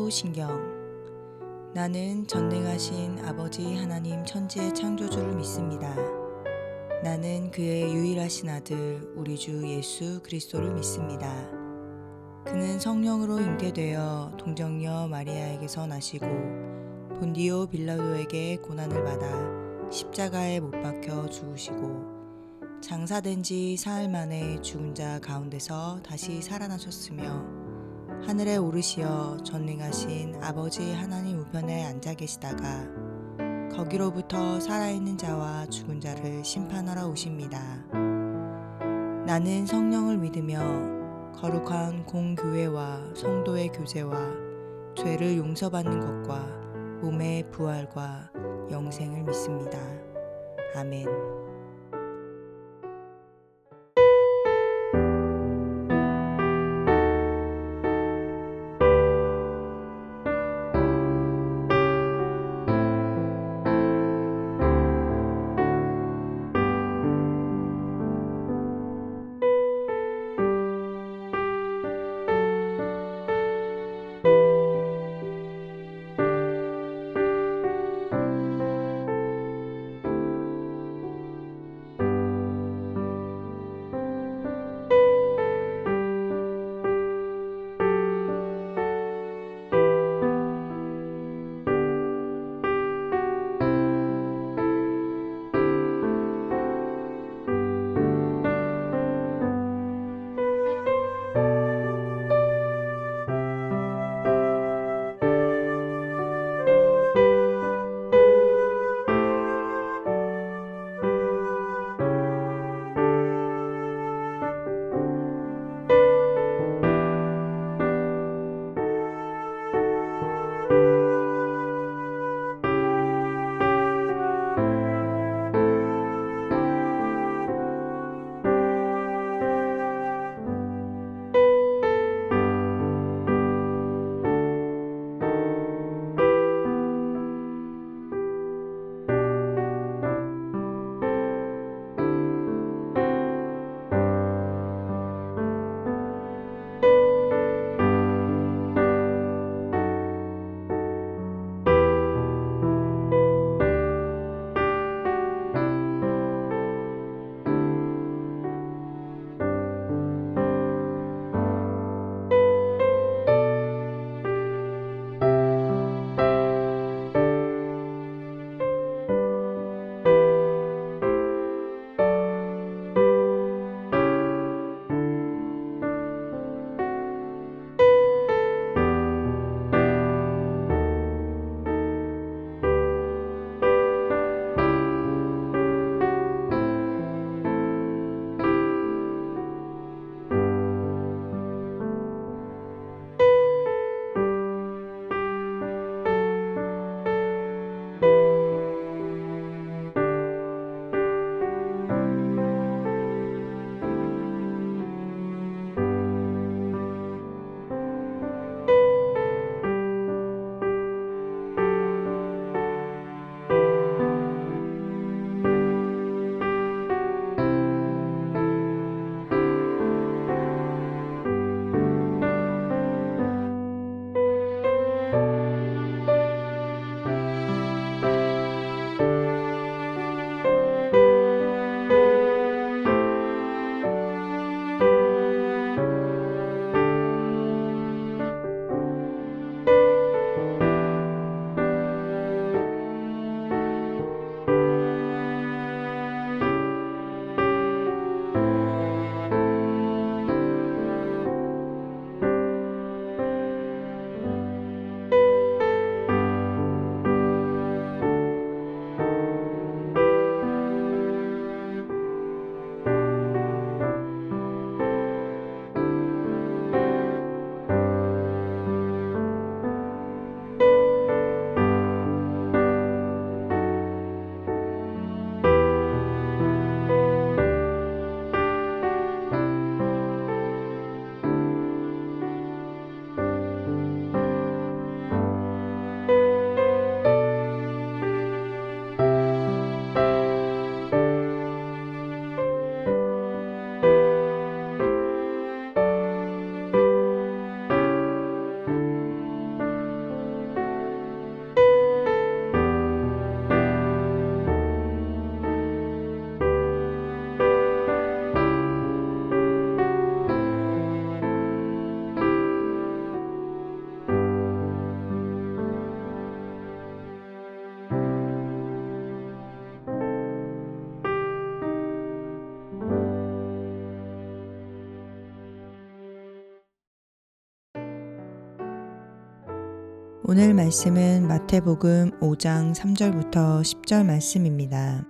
사도신경. 나는 전능하신 아버지 하나님 천지의 창조주를 믿습니다. 나는 그의 유일하신 아들 우리 주 예수 그리스도를 믿습니다. 그는 성령으로 잉태되어 동정녀 마리아에게서 나시고 본디오 빌라도에게 고난을 받아 십자가에 못 박혀 죽으시고 장사된 지 사흘 만에 죽은 자 가운데서 다시 살아나셨으며 하늘에 오르시어 전능하신 아버지 하나님 우편에 앉아 계시다가 거기로부터 살아있는 자와 죽은 자를 심판하러 오십니다. 나는 성령을 믿으며 거룩한 공교회와 성도의 교제와 죄를 용서받는 것과 몸의 부활과 영생을 믿습니다. 아멘. 오늘 말씀은 마태복음 5장 3절부터 10절 말씀입니다.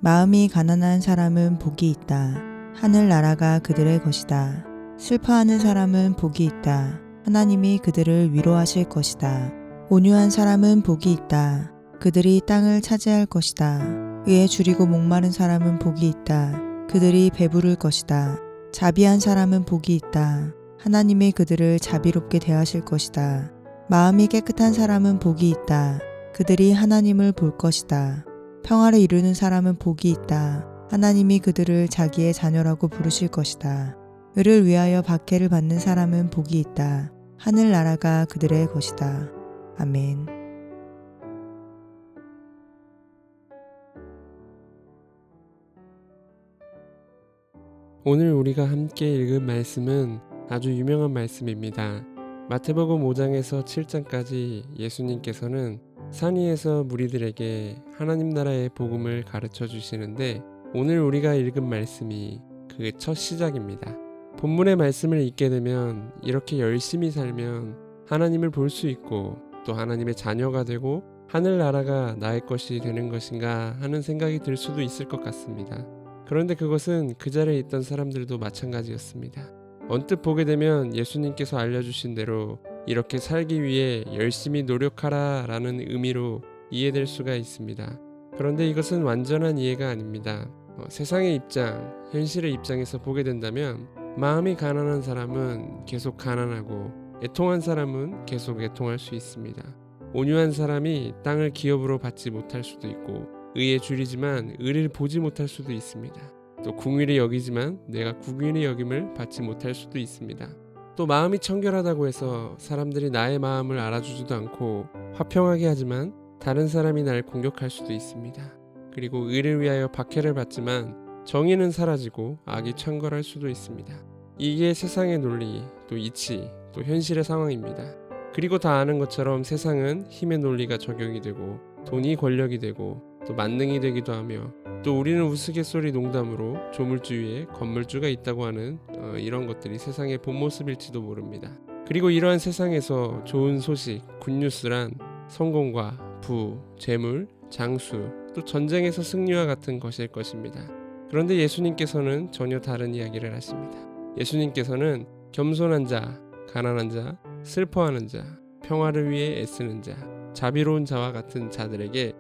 마음이 가난한 사람은 복이 있다. 하늘 나라가 그들의 것이다. 슬퍼하는 사람은 복이 있다. 하나님이 그들을 위로하실 것이다. 온유한 사람은 복이 있다. 그들이 땅을 차지할 것이다. 의에 줄이고 목마른 사람은 복이 있다. 그들이 배부를 것이다. 자비한 사람은 복이 있다. 하나님이 그들을 자비롭게 대하실 것이다. 마음이 깨끗한 사람은 복이 있다. 그들이 하나님을 볼 것이다. 평화를 이루는 사람은 복이 있다. 하나님이 그들을 자기의 자녀라고 부르실 것이다. 의를 위하여 박해를 받는 사람은 복이 있다. 하늘 나라가 그들의 것이다. 아멘. 오늘 우리가 함께 읽은 말씀은 아주 유명한 말씀입니다. 마태복음 5장에서 7장까지 예수님께서는 산 위에서 무리들에게 하나님 나라의 복음을 가르쳐 주시는데, 오늘 우리가 읽은 말씀이 그 첫 시작입니다. 본문의 말씀을 읽게 되면 이렇게 열심히 살면 하나님을 볼 수 있고 또 하나님의 자녀가 되고 하늘나라가 나의 것이 되는 것인가 하는 생각이 들 수도 있을 것 같습니다. 그런데 그것은 그 자리에 있던 사람들도 마찬가지였습니다. 언뜻 보게 되면 예수님께서 알려주신 대로 이렇게 살기 위해 열심히 노력하라 라는 의미로 이해될 수가 있습니다. 그런데 이것은 완전한 이해가 아닙니다. 세상의 입장, 현실의 입장에서 보게 된다면 마음이 가난한 사람은 계속 가난하고 애통한 사람은 계속 애통할 수 있습니다. 온유한 사람이 땅을 기업으로 받지 못할 수도 있고, 의에 줄이지만 의를 보지 못할 수도 있습니다. 또 궁휼히 여기지만 내가 궁휼히 여김을 받지 못할 수도 있습니다. 또 마음이 청결하다고 해서 사람들이 나의 마음을 알아주지도 않고 화평하게 하지만 다른 사람이 날 공격할 수도 있습니다. 그리고 의를 위하여 박해를 받지만 정의는 사라지고 악이 창궐할 수도 있습니다. 이게 세상의 논리, 또 이치, 또 현실의 상황입니다. 그리고 다 아는 것처럼 세상은 힘의 논리가 적용이 되고 돈이 권력이 되고 또 만능이 되기도 하며, 또 우리는 우스갯소리 농담으로 조물주 위에 건물주가 있다고 하는 이런 것들이 세상의 본 모습일지도 모릅니다. 그리고 이러한 세상에서 좋은 소식, 굿뉴스란 성공과 부, 재물, 장수, 또 전쟁에서 승리와 같은 것일 것입니다. 그런데 예수님께서는 전혀 다른 이야기를 하십니다. 예수님께서는 겸손한 자, 가난한 자, 슬퍼하는 자, 평화를 위해 애쓰는 자, 자비로운 자와 같은 자들에게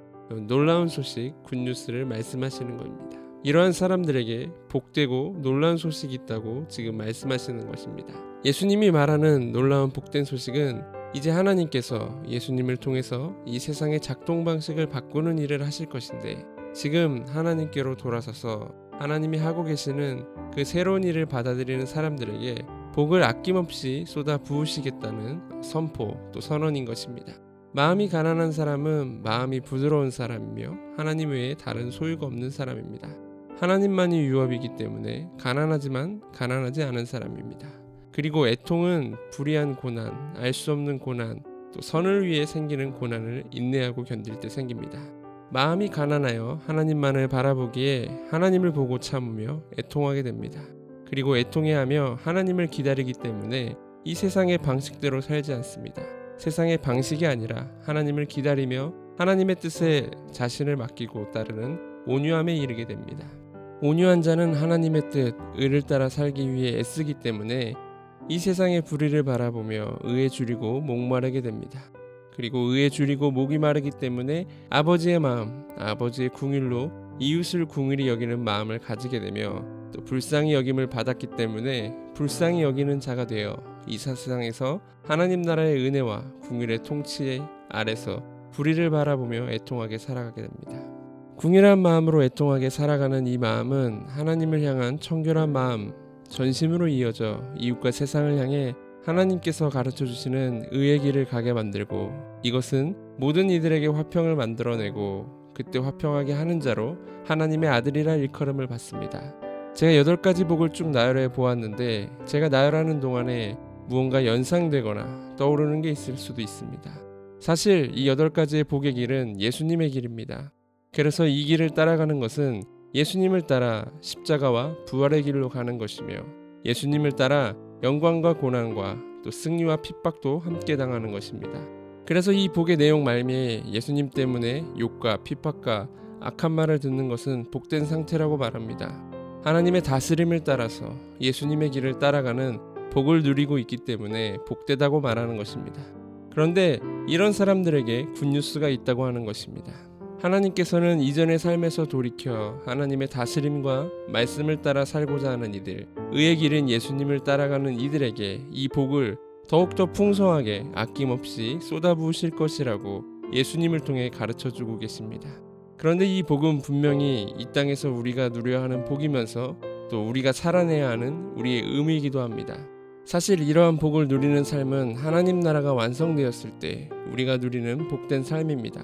놀라운 소식, 굿뉴스를 말씀하시는 겁니다. 이러한 사람들에게 복되고 놀라운 소식이 있다고 지금 말씀하시는 것입니다. 예수님이 말하는 놀라운 복된 소식은 이제 하나님께서 예수님을 통해서 이 세상의 작동 방식을 바꾸는 일을 하실 것인데, 지금 하나님께로 돌아서서 하나님이 하고 계시는 그 새로운 일을 받아들이는 사람들에게 복을 아낌없이 쏟아 부으시겠다는 선포, 또 선언인 것입니다. 마음이 가난한 사람은 마음이 부드러운 사람이며 하나님 외에 다른 소유가 없는 사람입니다. 하나님만이 유업이기 때문에 가난하지만 가난하지 않은 사람입니다. 그리고 애통은 불의한 고난, 알 수 없는 고난, 또 선을 위해 생기는 고난을 인내하고 견딜 때 생깁니다. 마음이 가난하여 하나님만을 바라보기에 하나님을 보고 참으며 애통하게 됩니다. 그리고 애통해하며 하나님을 기다리기 때문에 이 세상의 방식대로 살지 않습니다. 세상의 방식이 아니라 하나님을 기다리며 하나님의 뜻에 자신을 맡기고 따르는 온유함에 이르게 됩니다. 온유한 자는 하나님의 뜻, 의를 따라 살기 위해 애쓰기 때문에 이 세상의 불의를 바라보며 의에 줄이고 목마르게 됩니다. 그리고 의에 줄이고 목이 마르기 때문에 아버지의 마음, 아버지의 궁휼로 이웃을 궁휼히 여기는 마음을 가지게 되며, 또 불쌍히 여김을 받았기 때문에 불쌍히 여기는 자가 되어 이 세상에서 하나님 나라의 은혜와 궁휼의 통치 아래서 불의를 바라보며 애통하게 살아가게 됩니다. 궁휼한 마음으로 애통하게 살아가는 이 마음은 하나님을 향한 청결한 마음, 전심으로 이어져 이웃과 세상을 향해 하나님께서 가르쳐 주시는 의의 길을 가게 만들고, 이것은 모든 이들에게 화평을 만들어내고 그때 화평하게 하는 자로 하나님의 아들이라 일컬음을 받습니다. 제가 8가지 복을 쭉 나열해 보았는데, 제가 나열하는 동안에 무언가 연상되거나 떠오르는 게 있을 수도 있습니다. 사실 이 8가지의 복의 길은 예수님의 길입니다. 그래서 이 길을 따라가는 것은 예수님을 따라 십자가와 부활의 길로 가는 것이며, 예수님을 따라 영광과 고난과 또 승리와 핍박도 함께 당하는 것입니다. 그래서 이 복의 내용 말미에 예수님 때문에 욕과 핍박과 악한 말을 듣는 것은 복된 상태라고 말합니다. 하나님의 다스림을 따라서 예수님의 길을 따라가는 복을 누리고 있기 때문에 복되다고 말하는 것입니다. 그런데 이런 사람들에게 굿뉴스가 있다고 하는 것입니다. 하나님께서는 이전의 삶에서 돌이켜 하나님의 다스림과 말씀을 따라 살고자 하는 이들, 의의 길인 예수님을 따라가는 이들에게 이 복을 더욱더 풍성하게 아낌없이 쏟아부으실 것이라고 예수님을 통해 가르쳐주고 계십니다. 그런데 이 복은 분명히 이 땅에서 우리가 누려야 하는 복이면서 또 우리가 살아내야 하는 우리의 의무이기도 합니다. 사실 이러한 복을 누리는 삶은 하나님 나라가 완성되었을 때 우리가 누리는 복된 삶입니다.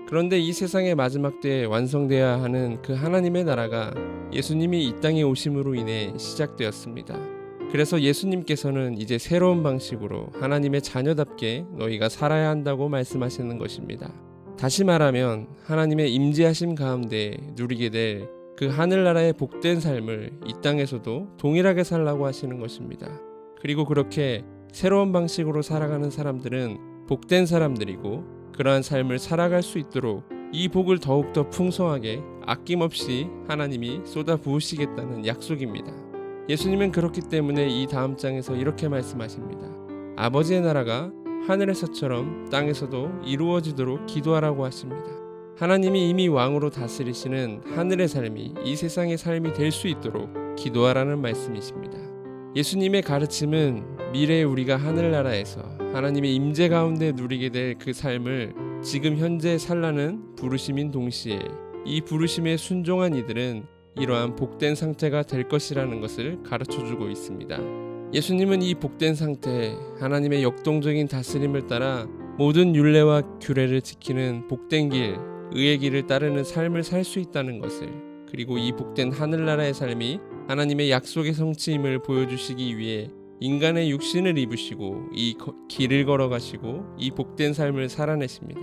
그런데 이 세상의 마지막 때에 완성되어야 하는 그 하나님의 나라가 예수님이 이 땅에 오심으로 인해 시작되었습니다. 그래서 예수님께서는 이제 새로운 방식으로 하나님의 자녀답게 너희가 살아야 한다고 말씀하시는 것입니다. 다시 말하면 하나님의 임재하심 가운데 누리게 될 그 하늘나라의 복된 삶을 이 땅에서도 동일하게 살라고 하시는 것입니다. 그리고 그렇게 새로운 방식으로 살아가는 사람들은 복된 사람들이고 그러한 삶을 살아갈 수 있도록 이 복을 더욱더 풍성하게 아낌없이 하나님이 쏟아 부으시겠다는 약속입니다. 예수님은 그렇기 때문에 이 다음 장에서 이렇게 말씀하십니다. 아버지의 나라가 하늘에서처럼 땅에서도 이루어지도록 기도하라고 하십니다. 하나님이 이미 왕으로 다스리시는 하늘의 삶이 이 세상의 삶이 될 수 있도록 기도하라는 말씀이십니다. 예수님의 가르침은 미래에 우리가 하늘나라에서 하나님의 임재 가운데 누리게 될 그 삶을 지금 현재 살라는 부르심인 동시에 이 부르심에 순종한 이들은 이러한 복된 상태가 될 것이라는 것을 가르쳐주고 있습니다. 예수님은 이 복된 상태, 하나님의 역동적인 다스림을 따라 모든 율례와 규례를 지키는 복된 길, 의의 길을 따르는 삶을 살 수 있다는 것을, 그리고 이 복된 하늘나라의 삶이 하나님의 약속의 성취임을 보여주시기 위해 인간의 육신을 입으시고 이 길을 걸어가시고 이 복된 삶을 살아내십니다.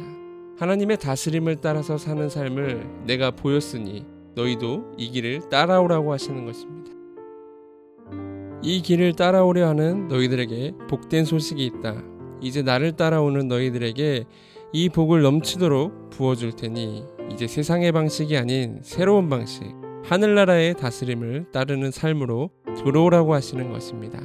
하나님의 다스림을 따라서 사는 삶을 내가 보였으니 너희도 이 길을 따라오라고 하시는 것입니다. 이 길을 따라오려 하는 너희들에게 복된 소식이 있다. 이제 나를 따라오는 너희들에게 이 복을 넘치도록 부어줄 테니 이제 세상의 방식이 아닌 새로운 방식, 하늘나라의 다스림을 따르는 삶으로 들어오라고 하시는 것입니다.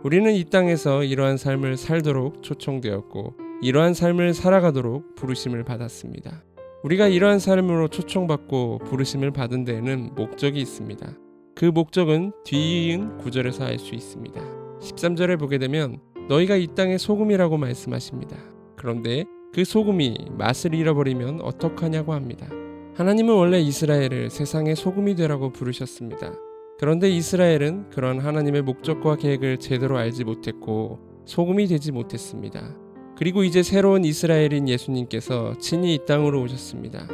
우리는 이 땅에서 이러한 삶을 살도록 초청되었고 이러한 삶을 살아가도록 부르심을 받았습니다. 우리가 이러한 삶으로 초청받고 부르심을 받은 데에는 목적이 있습니다. 그 목적은 뒤이은 9절에서 알 수 있습니다. 13절에 보게 되면 너희가 이 땅의 소금이라고 말씀하십니다. 그런데 그 소금이 맛을 잃어버리면 어떡하냐고 합니다. 하나님은 원래 이스라엘을 세상의 소금이 되라고 부르셨습니다. 그런데 이스라엘은 그런 하나님의 목적과 계획을 제대로 알지 못했고 소금이 되지 못했습니다. 그리고 이제 새로운 이스라엘인 예수님께서 친히 이 땅으로 오셨습니다.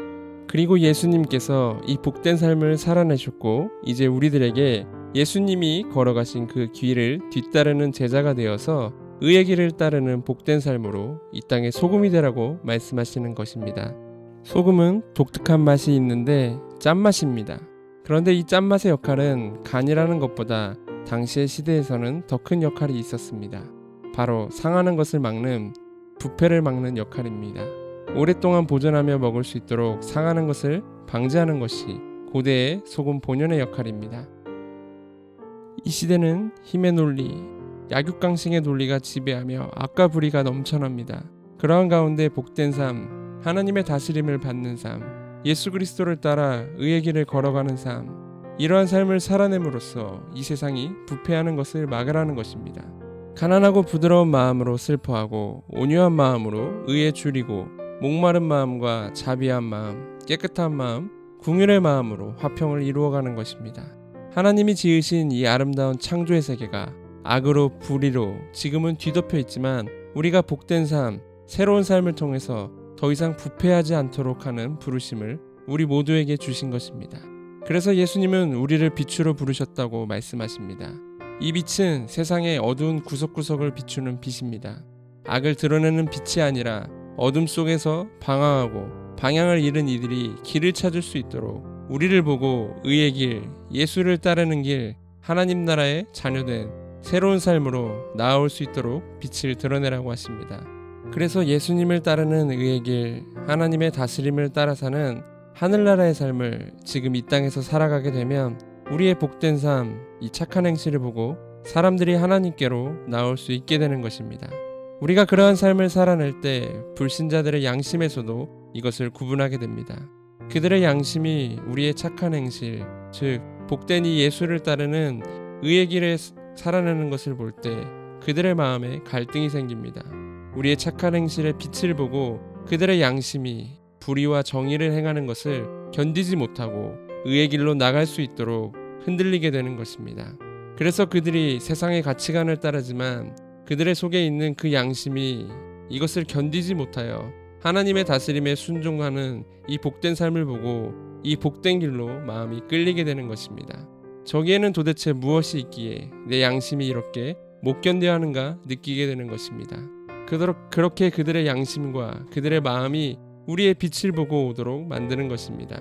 그리고 예수님께서 이 복된 삶을 살아내셨고 이제 우리들에게 예수님이 걸어가신 그 길을 뒤따르는 제자가 되어서 의의 길을 따르는 복된 삶으로 이 땅의 소금이 되라고 말씀하시는 것입니다. 소금은 독특한 맛이 있는데 짠맛입니다. 그런데 이 짠맛의 역할은 간이라는 것보다 당시의 시대에서는 더 큰 역할이 있었습니다. 바로 상하는 것을 막는 부패를 막는 역할입니다. 오랫동안 보존하며 먹을 수 있도록 상하는 것을 방지하는 것이 고대의 소금 본연의 역할입니다. 이 시대는 힘의 논리, 약육강식의 논리가 지배하며 악과 불의가 넘쳐납니다. 그러한 가운데 복된 삶, 하나님의 다스림을 받는 삶, 예수 그리스도를 따라 의의 길을 걸어가는 삶, 이러한 삶을 살아냄으로써 이 세상이 부패하는 것을 막으라는 것입니다. 가난하고 부드러운 마음으로 슬퍼하고 온유한 마음으로 의에 줄이고 목마른 마음과 자비한 마음, 깨끗한 마음, 궁율의 마음으로 화평을 이루어가는 것입니다. 하나님이 지으신 이 아름다운 창조의 세계가 악으로 불의로 지금은 뒤덮여 있지만 우리가 복된 삶, 새로운 삶을 통해서 더 이상 부패하지 않도록 하는 부르심을 우리 모두에게 주신 것입니다. 그래서 예수님은 우리를 빛으로 부르셨다고 말씀하십니다. 이 빛은 세상의 어두운 구석구석을 비추는 빛입니다. 악을 드러내는 빛이 아니라 어둠 속에서 방황하고 방향을 잃은 이들이 길을 찾을 수 있도록 우리를 보고 의의 길, 예수를 따르는 길, 하나님 나라의 자녀된 새로운 삶으로 나아올 수 있도록 빛을 드러내라고 하십니다. 그래서 예수님을 따르는 의의 길, 하나님의 다스림을 따라 사는 하늘나라의 삶을 지금 이 땅에서 살아가게 되면 우리의 복된 삶, 이 착한 행실을 보고 사람들이 하나님께로 나올 수 있게 되는 것입니다. 우리가 그러한 삶을 살아낼 때 불신자들의 양심에서도 이것을 구분하게 됩니다. 그들의 양심이 우리의 착한 행실, 즉 복된 이 예수를 따르는 의의 길에 살아내는 것을 볼 때 그들의 마음에 갈등이 생깁니다. 우리의 착한 행실의 빛을 보고 그들의 양심이 불의와 정의를 행하는 것을 견디지 못하고 의의 길로 나갈 수 있도록 흔들리게 되는 것입니다. 그래서 그들이 세상의 가치관을 따르지만 그들의 속에 있는 그 양심이 이것을 견디지 못하여 하나님의 다스림에 순종하는 이 복된 삶을 보고 이 복된 길로 마음이 끌리게 되는 것입니다. 저기에는 도대체 무엇이 있기에 내 양심이 이렇게 못 견뎌야 하는가 느끼게 되는 것입니다. 그렇게 그들의 양심과 그들의 마음이 우리의 빛을 보고 오도록 만드는 것입니다.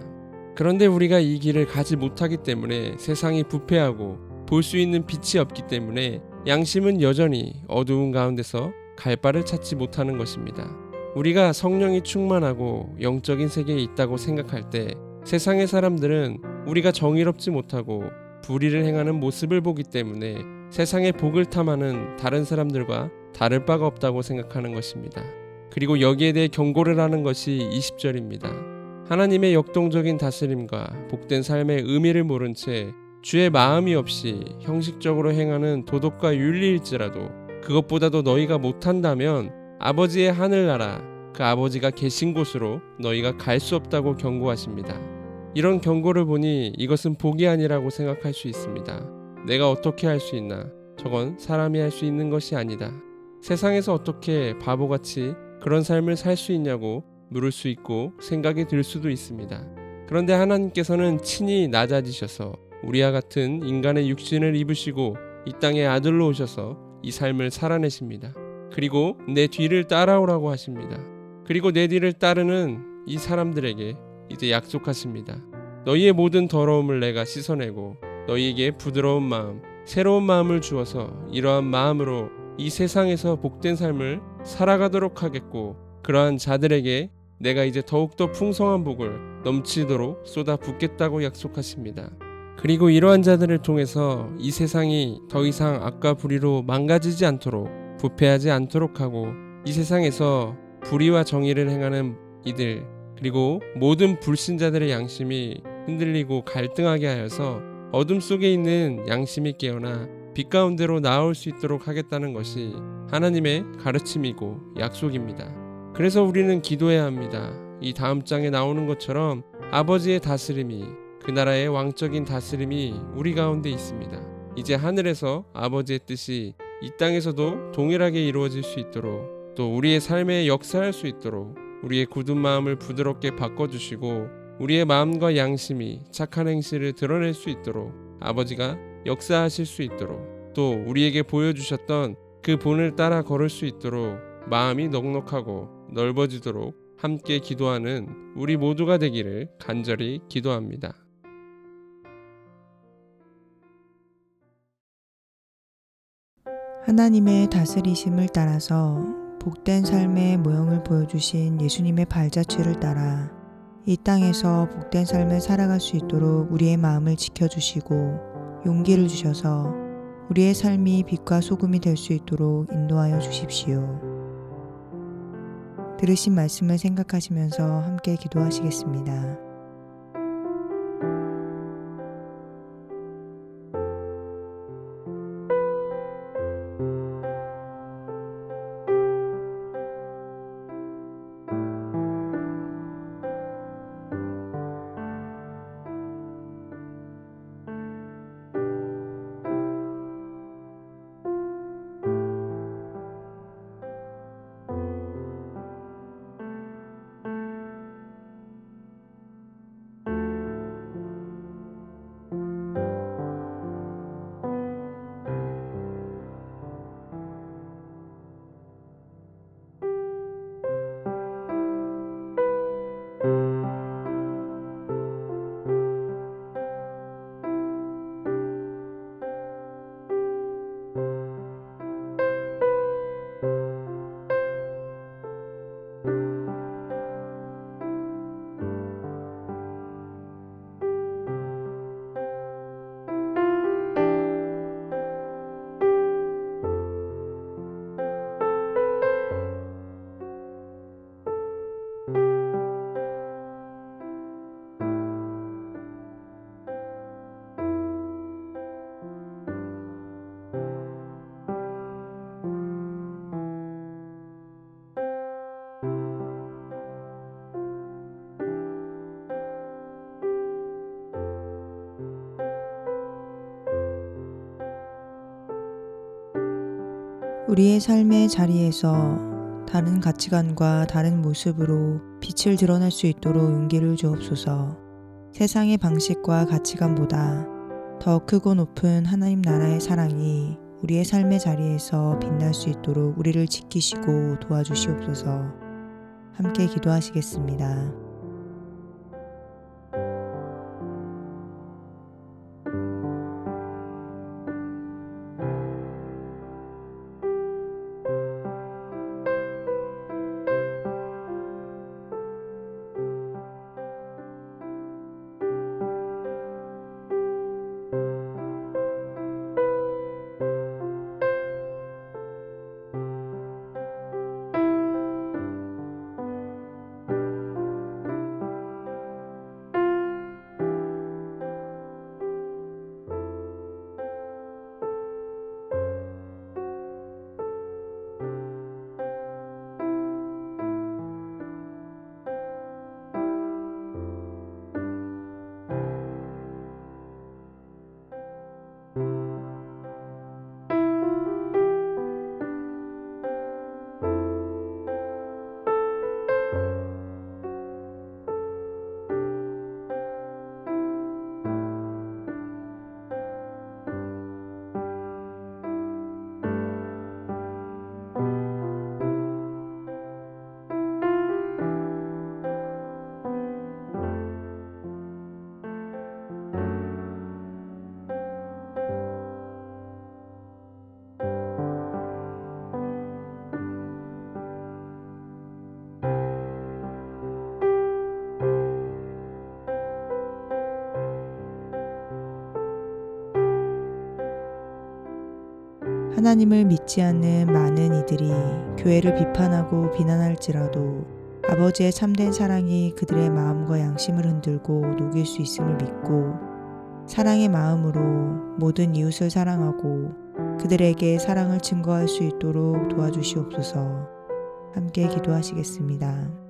그런데 우리가 이 길을 가지 못하기 때문에 세상이 부패하고 볼 수 있는 빛이 없기 때문에 양심은 여전히 어두운 가운데서 갈 바를 찾지 못하는 것입니다. 우리가 성령이 충만하고 영적인 세계에 있다고 생각할 때 세상의 사람들은 우리가 정의롭지 못하고 불의를 행하는 모습을 보기 때문에 세상의 복을 탐하는 다른 사람들과 다를 바가 없다고 생각하는 것입니다. 그리고 여기에 대해 경고를 하는 것이 20절입니다. 하나님의 역동적인 다스림과 복된 삶의 의미를 모른 채 주의 마음이 없이 형식적으로 행하는 도덕과 윤리일지라도 그것보다도 너희가 못한다면 아버지의 하늘나라 그 아버지가 계신 곳으로 너희가 갈 수 없다고 경고하십니다. 이런 경고를 보니 이것은 복이 아니라고 생각할 수 있습니다. 내가 어떻게 할 수 있나? 저건 사람이 할 수 있는 것이 아니다. 세상에서 어떻게 바보같이 그런 삶을 살 수 있냐고 물을 수 있고 생각이 들 수도 있습니다. 그런데 하나님께서는 친히 낮아지셔서 우리와 같은 인간의 육신을 입으시고 이 땅에 아들로 오셔서 이 삶을 살아내십니다. 그리고 내 뒤를 따라오라고 하십니다. 그리고 내 뒤를 따르는 이 사람들에게 이제 약속하십니다. 너희의 모든 더러움을 내가 씻어내고 너희에게 부드러운 마음, 새로운 마음을 주어서 이러한 마음으로 이 세상에서 복된 삶을 살아가도록 하겠고 그러한 자들에게 내가 이제 더욱더 풍성한 복을 넘치도록 쏟아 붓겠다고 약속하십니다. 그리고 이러한 자들을 통해서 이 세상이 더 이상 악과 불의로 망가지지 않도록 부패하지 않도록 하고 이 세상에서 불의와 정의를 행하는 이들 그리고 모든 불신자들의 양심이 흔들리고 갈등하게 하여서 어둠 속에 있는 양심이 깨어나 빛 가운데로 나올 수 있도록 하겠다는 것이 하나님의 가르침이고 약속입니다. 그래서 우리는 기도해야 합니다. 이 다음 장에 나오는 것처럼 아버지의 다스림이 그 나라의 왕적인 다스림이 우리 가운데 있습니다. 이제 하늘에서 아버지의 뜻이 이 땅에서도 동일하게 이루어질 수 있도록 또 우리의 삶에 역사할 수 있도록 우리의 굳은 마음을 부드럽게 바꿔주시고 우리의 마음과 양심이 착한 행실을 드러낼 수 있도록 아버지가 역사하실 수 있도록 또 우리에게 보여주셨던 그 본을 따라 걸을 수 있도록 마음이 넉넉하고 넓어지도록 함께 기도하는 우리 모두가 되기를 간절히 기도합니다. 하나님의 다스리심을 따라서 복된 삶의 모형을 보여주신 예수님의 발자취를 따라 이 땅에서 복된 삶을 살아갈 수 있도록 우리의 마음을 지켜주시고 용기를 주셔서 우리의 삶이 빛과 소금이 될 수 있도록 인도하여 주십시오. 들으신 말씀을 생각하시면서 함께 기도하시겠습니다. 우리의 삶의 자리에서 다른 가치관과 다른 모습으로 빛을 드러낼 수 있도록 용기를 주옵소서. 세상의 방식과 가치관보다 더 크고 높은 하나님 나라의 사랑이 우리의 삶의 자리에서 빛날 수 있도록 우리를 지키시고 도와주시옵소서. 함께 기도하시겠습니다. 하나님을 믿지 않는 많은 이들이 교회를 비판하고 비난할지라도 아버지의 참된 사랑이 그들의 마음과 양심을 흔들고 녹일 수 있음을 믿고 사랑의 마음으로 모든 이웃을 사랑하고 그들에게 사랑을 증거할 수 있도록 도와주시옵소서. 함께 기도하시겠습니다.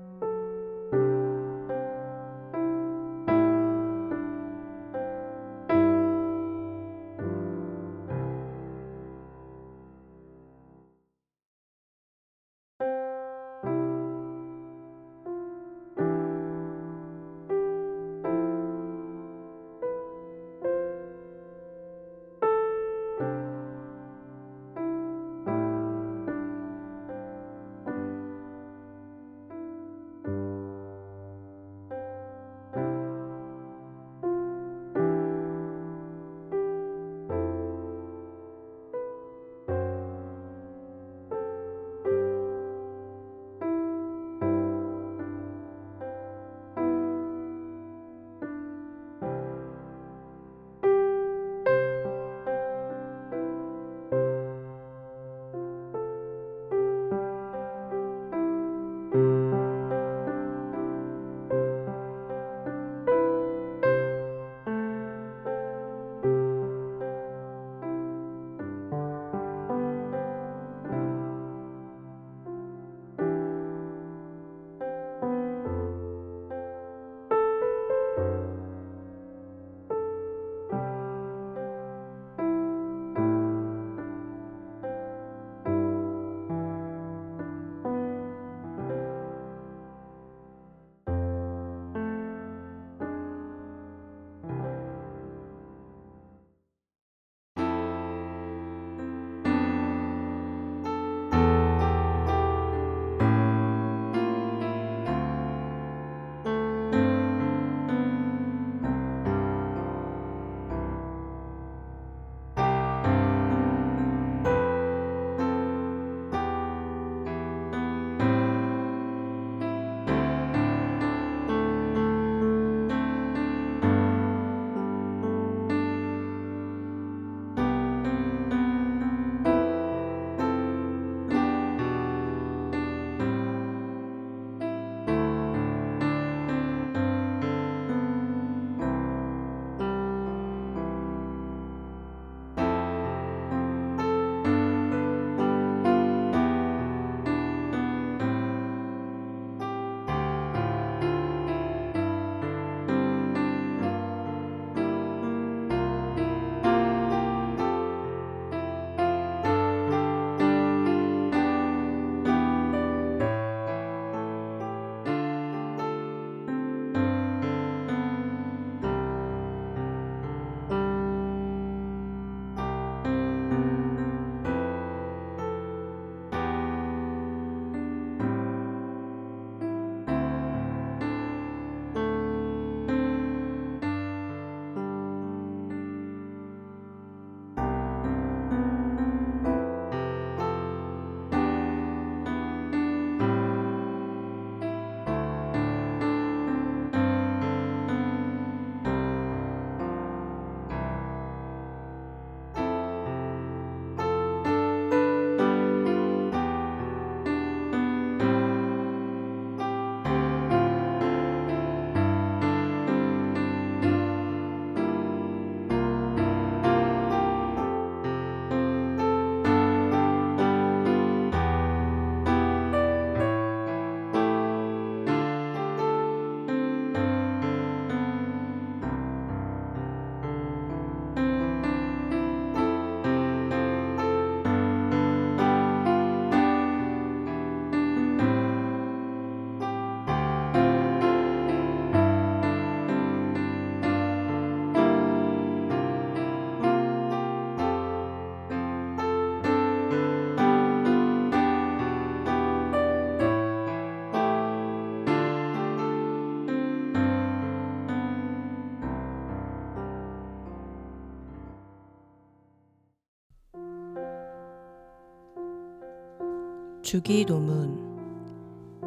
주기도문.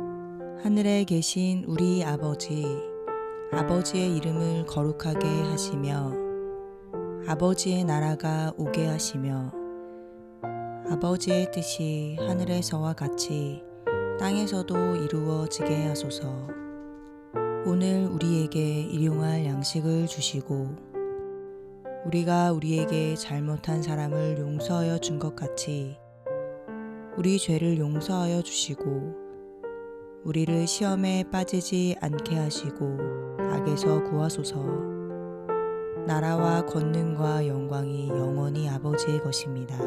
하늘에 계신 우리 아버지의 이름을 거룩하게 하시며 아버지의 나라가 오게 하시며 아버지의 뜻이 하늘에서와 같이 땅에서도 이루어지게 하소서. 오늘 우리에게 일용할 양식을 주시고 우리가 우리에게 잘못한 사람을 용서하여 준 것 같이 우리 죄를 용서하여 주시고 우리를 시험에 빠지지 않게 하시고 악에서 구하소서. 나라와 권능과 영광이 영원히 아버지의 것입니다.